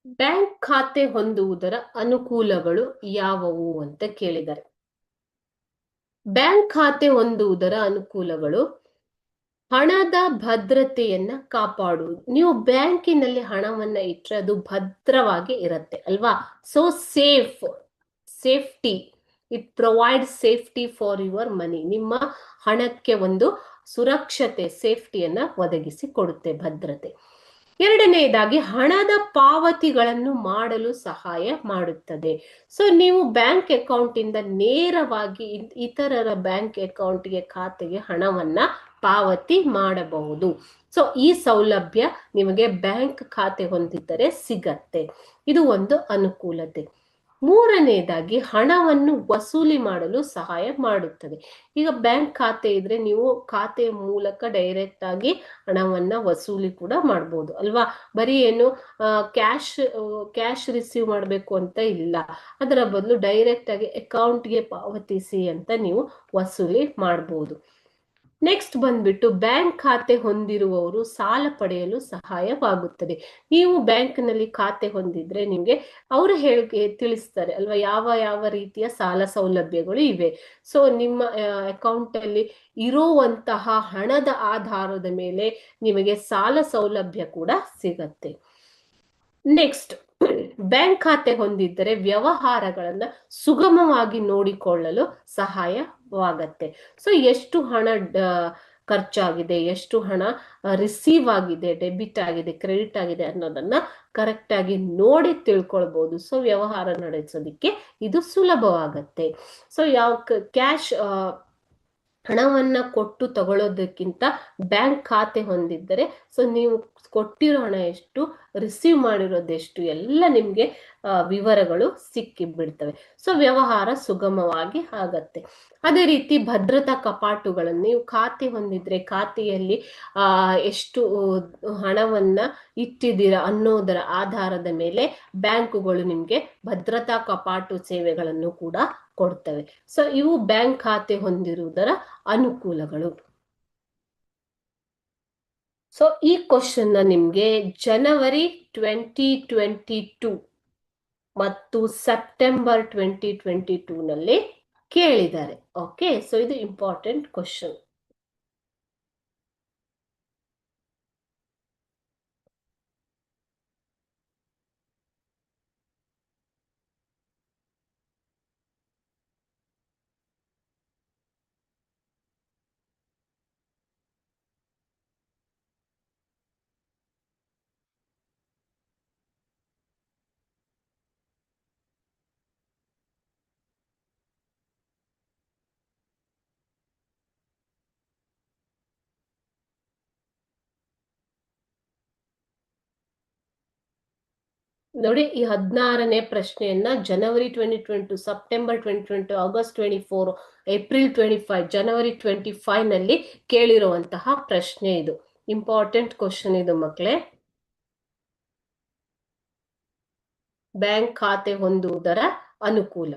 Bank ಖಾತೆ ಹೊಂದುವುದರ ಅನುಕೂಲಗಳು ಯಾವುವು ಅಂತ ಕೇಳಿದ್ದಾರೆ. ಬ್ಯಾಂಕ್ ಖಾತೆ ಹೊಂದುವುದರ ಅನುಕೂಲಗಳು: ಹಣದ ಭದ್ರತೆಯನ್ನ ಕಾಪಾಡುವುದು. ನೀವು ಬ್ಯಾಂಕಿನಲ್ಲಿ ಹಣವನ್ನ ಇಟ್ಟರೆ ಅದು ಭದ್ರವಾಗಿ ಇರುತ್ತೆ ಅಲ್ವಾ? So safety, it provide safety for your money. ನಿಮ್ಮ ಹಣಕ್ಕೆ ಒಂದು ಸುರಕ್ಷತೆ, ಸೇಫ್ಟಿಯನ್ನ ಒದಗಿಸಿ ಕೊಡುತ್ತೆ, ಭದ್ರತೆ. ಎರಡನೆಯದಾಗಿ ಹಣದ ಪಾವತಿಗಳನ್ನು ಮಾಡಲು ಸಹಾಯ ಮಾಡುತ್ತದೆ. ಸೊ ನೀವು ಬ್ಯಾಂಕ್ ಅಕೌಂಟ್ ಇಂದ ನೇರವಾಗಿ ಇತರರ ಬ್ಯಾಂಕ್ ಅಕೌಂಟ್ಗೆ, ಖಾತೆಗೆ ಹಣವನ್ನ ಪಾವತಿ ಮಾಡಬಹುದು. ಸೊ ಈ ಸೌಲಭ್ಯ ನಿಮಗೆ ಬ್ಯಾಂಕ್ ಖಾತೆ ಹೊಂದಿದ್ದರೆ ಸಿಗತ್ತೆ. ಇದು ಒಂದು ಅನುಕೂಲತೆ. ಮೂರನೆಯದಾಗಿ ಹಣವನ್ನು ವಸೂಲಿ ಮಾಡಲು ಸಹಾಯ ಮಾಡುತ್ತದೆ. ಈಗ ಬ್ಯಾಂಕ್ ಖಾತೆ ಇದ್ರೆ ನೀವು ಖಾತೆಯ ಮೂಲಕ ಡೈರೆಕ್ಟ್ ಆಗಿ ಹಣವನ್ನ ವಸೂಲಿ ಕೂಡ ಮಾಡ್ಬೋದು ಅಲ್ವಾ? ಬರೀ ಏನು ಕ್ಯಾಶ್ ರಿಸೀವ್ ಮಾಡಬೇಕು ಅಂತ ಇಲ್ಲ. ಅದರ ಬದಲು ಡೈರೆಕ್ಟ್ ಆಗಿ ಅಕೌಂಟ್ಗೆ ಪಾವತಿಸಿ ಅಂತ ನೀವು ವಸೂಲಿ ಮಾಡ್ಬೋದು. ನೆಕ್ಸ್ಟ್ ಬಂದ್ಬಿಟ್ಟು ಬ್ಯಾಂಕ್ ಖಾತೆ ಹೊಂದಿರುವವರು ಸಾಲ ಪಡೆಯಲು ಸಹಾಯವಾಗುತ್ತದೆ. ನೀವು ಬ್ಯಾಂಕ್ನಲ್ಲಿ ಖಾತೆ ಹೊಂದಿದ್ರೆ ನಿಮ್ಗೆ ಅವರು ತಿಳಿಸ್ತಾರೆ ಅಲ್ವಾ, ಯಾವ ಯಾವ ರೀತಿಯ ಸಾಲ ಸೌಲಭ್ಯಗಳು ಇವೆ. ಸೊ ನಿಮ್ಮ ಅಕೌಂಟ್ ಅಲ್ಲಿ ಇರುವಂತಹ ಹಣದ ಆಧಾರದ ಮೇಲೆ ನಿಮಗೆ ಸಾಲ ಸೌಲಭ್ಯ ಕೂಡ ಸಿಗತ್ತೆ. ನೆಕ್ಸ್ಟ್, ಬ್ಯಾಂಕ್ ಖಾತೆ ಹೊಂದಿದ್ದರೆ ವ್ಯವಹಾರಗಳನ್ನ ಸುಗಮವಾಗಿ ನೋಡಿಕೊಳ್ಳಲು ಸಹಾಯವಾಗತ್ತೆ. ಸೊ ಎಷ್ಟು ಹಣ ಖರ್ಚಾಗಿದೆ, ಎಷ್ಟು ಹಣ ರಿಸೀವ್ ಆಗಿದೆ, ಡೆಬಿಟ್ ಆಗಿದೆ, ಕ್ರೆಡಿಟ್ ಆಗಿದೆ ಅನ್ನೋದನ್ನ ಕರೆಕ್ಟ್ ಆಗಿ ನೋಡಿ ತಿಳ್ಕೊಳ್ಬಹುದು. ಸೊ ವ್ಯವಹಾರ ನಡೆಸೋದಿಕ್ಕೆ ಇದು ಸುಲಭವಾಗತ್ತೆ. ಸೊ ಕ್ಯಾಶ್ ಹಣವನ್ನ ಕೊಟ್ಟು ತಗೊಳ್ಳೋದಕ್ಕಿಂತ ಬ್ಯಾಂಕ್ ಖಾತೆ ಹೊಂದಿದ್ದರೆ ಸೊ ನೀವು ಕೊಟ್ಟಿರೋ ಹಣ ಎಷ್ಟು, ರಿಸೀವ್ ಮಾಡಿರೋದೆಷ್ಟು ಎಲ್ಲ ನಿಮ್ಗೆ ವಿವರಗಳು ಸಿಕ್ಕಿ ಬಿಡ್ತವೆ. ಸೊ ವ್ಯವಹಾರ ಸುಗಮವಾಗಿ ಆಗತ್ತೆ. ಅದೇ ರೀತಿ ಭದ್ರತಾ ಕಪಾಟುಗಳನ್ನು ನೀವು ಖಾತೆ ಹೊಂದಿದ್ರೆ ಖಾತೆಯಲ್ಲಿ ಎಷ್ಟು ಹಣವನ್ನ ಇಟ್ಟಿದ್ದೀರಾ ಅನ್ನೋದರ ಆಧಾರದ ಮೇಲೆ ಬ್ಯಾಂಕುಗಳು ನಿಮ್ಗೆ ಭದ್ರತಾ ಕಪಾಟು ಸೇವೆಗಳನ್ನು ಕೂಡ ಕೊಡ್ತವೆ. ಸೊ ಇವು ಬ್ಯಾಂಕ್ ಖಾತೆ ಹೊಂದಿರುವುದರ ಅನುಕೂಲಗಳು. ಸೊ ಈ ಕ್ವಶನ್ ನಿಮ್ಗೆ ಜನವರಿ 2022 ಮತ್ತು ಸೆಪ್ಟೆಂಬರ್ 2022 ನಲ್ಲಿ ಕೇಳಿದ್ದಾರೆ. ಓಕೆ, ಸೊ ಇದು ಇಂಪಾರ್ಟೆಂಟ್ ಕ್ವಶನ್. ನೋಡಿ, ಈ 16ನೇ ಪ್ರಶ್ನೆಯನ್ನ ಜನವರಿ 2022, ಸೆಪ್ಟೆಂಬರ್ 2020, ಆಗಸ್ಟ್ 24, ಏಪ್ರಿಲ್ 25, ಜನವರಿ 25 ನಲ್ಲಿ ಕೇಳಿರುವಂತಹ ಪ್ರಶ್ನೆ ಇದು. ಇಂಪಾರ್ಟೆಂಟ್ ಕ್ವಶನ್ ಇದು ಮಕ್ಕಳೇ. ಬ್ಯಾಂಕ್ ಖಾತೆ ಹೊಂದುವುದರ ಅನುಕೂಲ.